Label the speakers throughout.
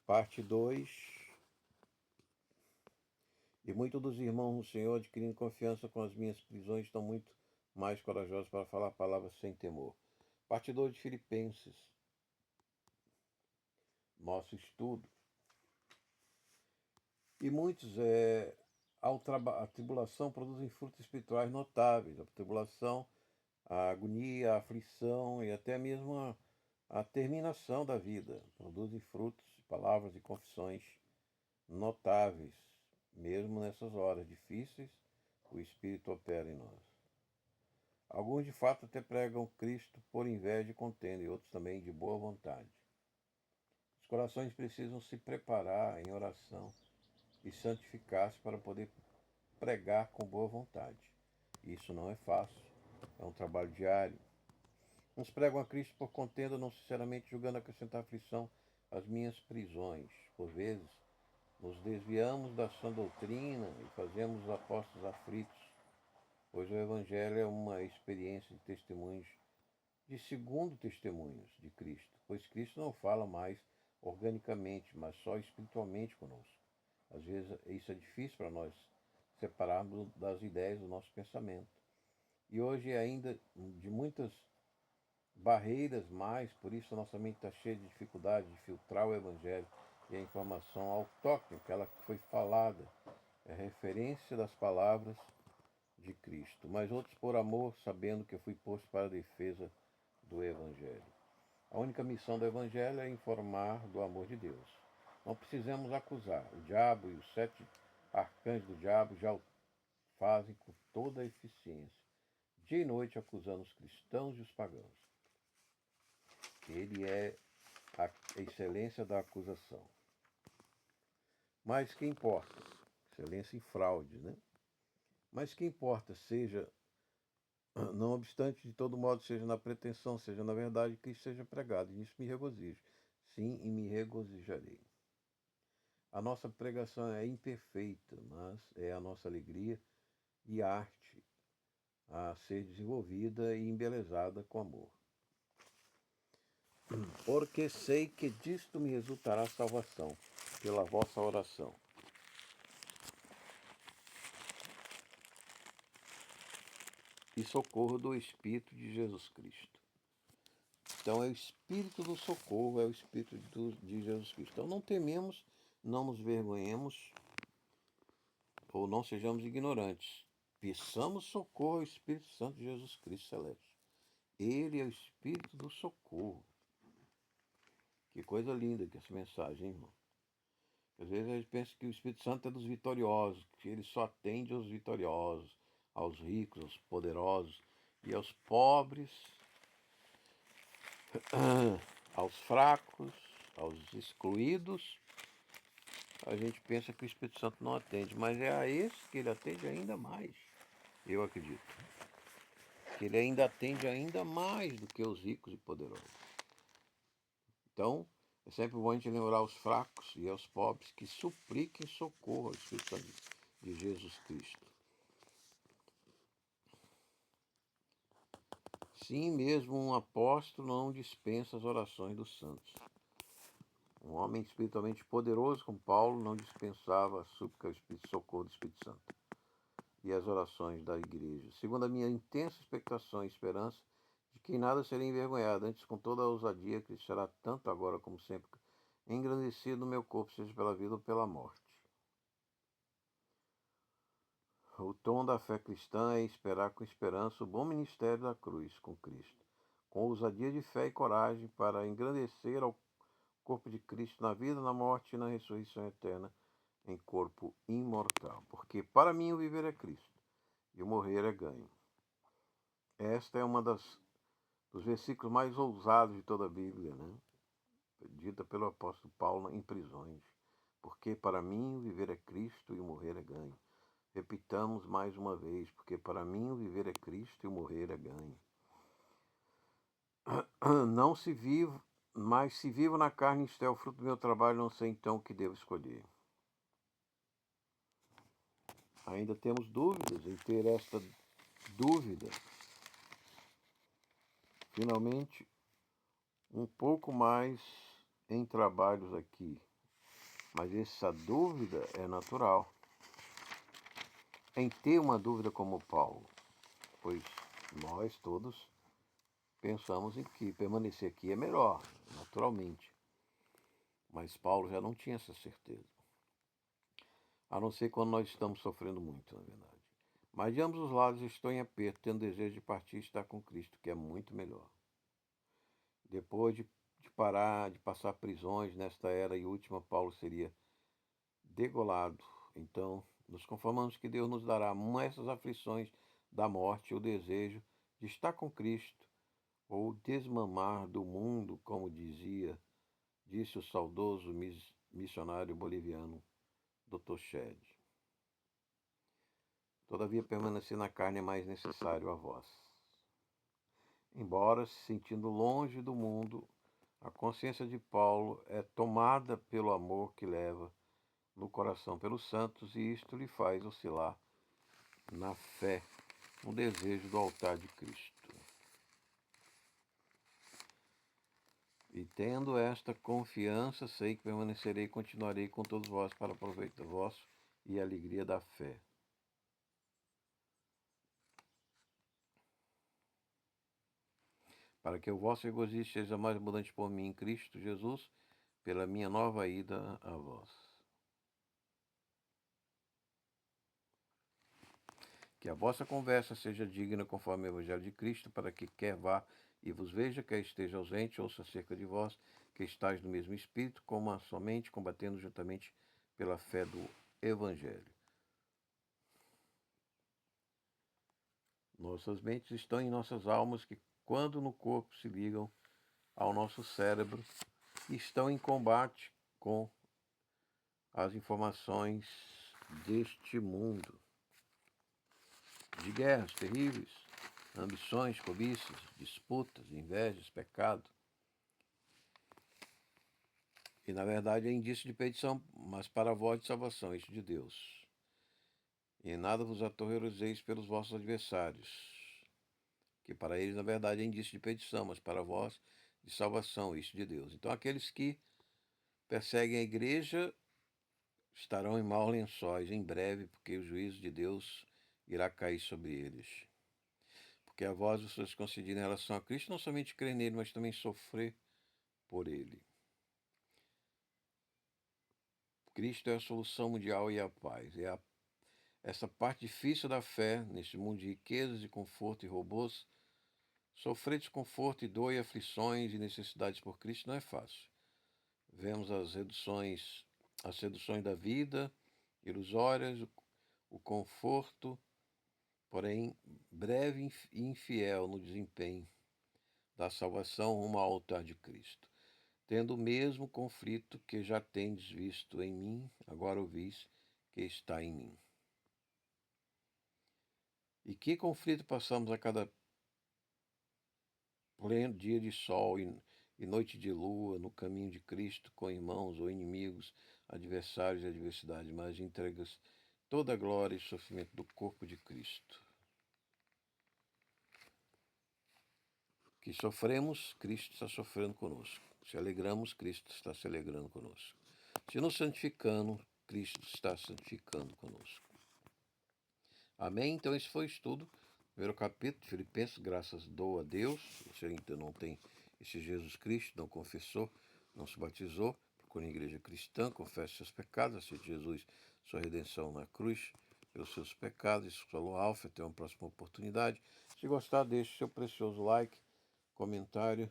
Speaker 1: Parte 2. E muitos dos irmãos no Senhor, adquirindo confiança com as minhas prisões, estão muito mais corajosos para falar palavras sem temor. Parte 2 de Filipenses. Nosso estudo. E muitos, a tribulação produzem frutos espirituais notáveis. A tribulação, a agonia, a aflição e até mesmo a terminação da vida produzem frutos, palavras e confissões notáveis. Mesmo nessas horas difíceis, o Espírito opera em nós. Alguns de fato até pregam Cristo por inveja e contenda, e outros também de boa vontade. Os corações precisam se preparar em oração e santificar-se para poder pregar com boa vontade. Isso não é fácil, é um trabalho diário. Uns pregam a Cristo por contenda, não sinceramente julgando acrescentar aflição às minhas prisões. Por vezes, nos desviamos da sã doutrina e fazemos os apóstolos aflitos, pois o Evangelho é uma experiência de testemunhos, de segundo testemunhos de Cristo, pois Cristo não fala mais organicamente, mas só espiritualmente conosco. Às vezes isso é difícil para nós separarmos das ideias do nosso pensamento. E hoje ainda de muitas barreiras mais, por isso a nossa mente está cheia de dificuldade de filtrar o Evangelho e a informação autóctone, aquela que foi falada, é referência das palavras de Cristo. Mas outros por amor, sabendo que eu fui posto para a defesa do Evangelho. A única missão do Evangelho é informar do amor de Deus. Não precisamos acusar. O diabo e os 7 arcanjos do diabo já o fazem com toda a eficiência, dia e noite acusando os cristãos e os pagãos. Ele é a excelência da acusação. Mas que importa? Excelência em fraude, né? Mas que importa, seja, não obstante, de todo modo, seja na pretensão, seja na verdade, que seja pregado. E nisso me regozijo. Sim, e me regozijarei. A nossa pregação é imperfeita, mas é a nossa alegria e arte a ser desenvolvida e embelezada com amor. Porque sei que disto me resultará salvação, pela vossa oração. E socorro do Espírito de Jesus Cristo. Então é o Espírito do socorro, é o Espírito de Jesus Cristo. Então não tememos, não nos vergonhemos, ou não sejamos ignorantes. Peçamos socorro ao Espírito Santo de Jesus Cristo Celeste. Ele é o Espírito do socorro. Que coisa linda que essa mensagem, irmão. Às vezes a gente pensa que o Espírito Santo é dos vitoriosos, que ele só atende aos vitoriosos, aos ricos, aos poderosos, e aos pobres, aos fracos, aos excluídos. A gente pensa que o Espírito Santo não atende, mas é a esse que ele atende ainda mais, eu acredito. Que ele ainda atende ainda mais do que os ricos e poderosos. Então, é sempre bom a gente lembrar aos fracos e aos pobres que supliquem socorro ao Espírito Santo de Jesus Cristo. Sim, mesmo um apóstolo não dispensa as orações dos santos. Um homem espiritualmente poderoso como Paulo não dispensava a súplica ao socorro do Espírito Santo e as orações da igreja. Segundo a minha intensa expectação e esperança de que em nada serei envergonhado, antes com toda a ousadia que será tanto agora como sempre engrandecido no meu corpo, seja pela vida ou pela morte. O tom da fé cristã é esperar com esperança o bom ministério da cruz com Cristo, com ousadia de fé e coragem para engrandecer ao corpo de Cristo na vida, na morte e na ressurreição eterna em corpo imortal. Porque para mim o viver é Cristo e o morrer é ganho. Esta é uma dos versículos mais ousados de toda a Bíblia, né? Dita pelo apóstolo Paulo em prisões. Porque para mim o viver é Cristo e o morrer é ganho. Repitamos mais uma vez, porque para mim o viver é Cristo e o morrer é ganho. Não se vivo, mas se vivo na carne, isto é o fruto do meu trabalho, não sei então o que devo escolher. Ainda temos dúvidas em ter esta dúvida. Finalmente, um pouco mais em trabalhos aqui. Mas essa dúvida é natural. Em ter uma dúvida como Paulo, pois nós todos pensamos em que permanecer aqui é melhor, naturalmente. Mas Paulo já não tinha essa certeza. A não ser quando nós estamos sofrendo muito, na verdade. Mas de ambos os lados estou em aperto, tendo desejo de partir e estar com Cristo, que é muito melhor. Depois de parar, de passar prisões nesta era e última, Paulo seria degolado. Então, nos conformamos que Deus nos dará essas aflições da morte, o desejo de estar com Cristo, ou desmamar do mundo, como disse o saudoso missionário boliviano Dr. Shed. Todavia, permanecer na carne é mais necessário a vós. Embora se sentindo longe do mundo, a consciência de Paulo é tomada pelo amor que leva no coração pelos santos, e isto lhe faz oscilar na fé, no desejo do altar de Cristo. E tendo esta confiança, sei que permanecerei e continuarei com todos vós para aproveitar vosso e a alegria da fé. Para que o vosso regozijo seja mais abundante por mim em Cristo Jesus, pela minha nova ida a vós. Que a vossa conversa seja digna conforme o Evangelho de Cristo, para que quer vá e vos veja, quer esteja ausente, ouça acerca de vós, que estáis no mesmo Espírito, como somente combatendo juntamente pela fé do Evangelho. Nossas mentes estão em nossas almas, que quando no corpo se ligam ao nosso cérebro, estão em combate com as informações deste mundo, de guerras terríveis, ambições, cobiças, disputas, invejas, pecado. E na verdade é indício de perdição, mas para vós de salvação, isto de Deus. E nada vos aterrorizeis pelos vossos adversários, que para eles na verdade é indício de perdição, mas para vós de salvação, isto de Deus. Então aqueles que perseguem a igreja estarão em maus lençóis em breve, porque o juízo de Deus irá cair sobre eles. Porque a vós os seus concedidos em relação a Cristo, não somente crer nele, mas também sofrer por ele. Cristo é a solução mundial e a paz. Essa parte difícil da fé, neste mundo de riquezas, de conforto e robôs. Sofrer desconforto e dor e aflições e necessidades por Cristo não é fácil. Vemos as seduções da vida, ilusórias, o conforto, porém breve e infiel no desempenho da salvação rumo ao altar de Cristo. Tendo o mesmo conflito que já tendes visto em mim, agora ouvis que está em mim. E que conflito passamos a cada pleno dia de sol e noite de lua, no caminho de Cristo, com irmãos ou inimigos, adversários e adversidade, mas entregas toda a glória e sofrimento do corpo de Cristo. Que sofremos, Cristo está sofrendo conosco. Se alegramos, Cristo está se alegrando conosco. Se nos santificamos, Cristo está santificando conosco. Amém? Então esse foi o estudo. Primeiro capítulo de Filipenses, graças dou a Deus. Você ainda não tem esse Jesus Cristo, não confessou, não se batizou, procure a igreja cristã, confesse seus pecados, aceite Jesus, sua redenção na cruz, pelos seus pecados. Isso falou Alfa, até uma próxima oportunidade. Se gostar, deixe seu precioso like, comentário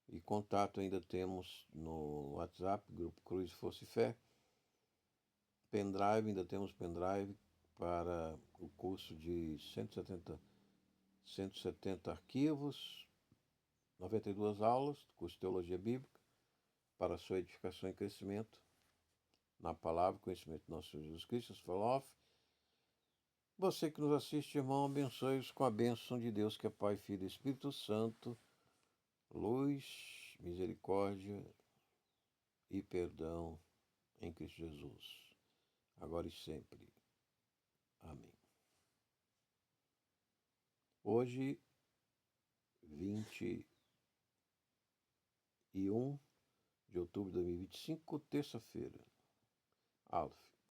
Speaker 1: e contato ainda temos no WhatsApp, Grupo Cruz Força e Fé. Pendrive, ainda temos pendrive para o curso de 170 arquivos, 92 aulas, curso de Teologia Bíblica, para a sua edificação e crescimento na palavra e conhecimento do nosso Senhor Jesus Cristo. Você que nos assiste, irmão, abençoe-os com a bênção de Deus, que é Pai, Filho e Espírito Santo, luz, misericórdia e perdão em Cristo Jesus, agora e sempre. Amém. Hoje, 21 de outubro de 2025, terça-feira. Aleph.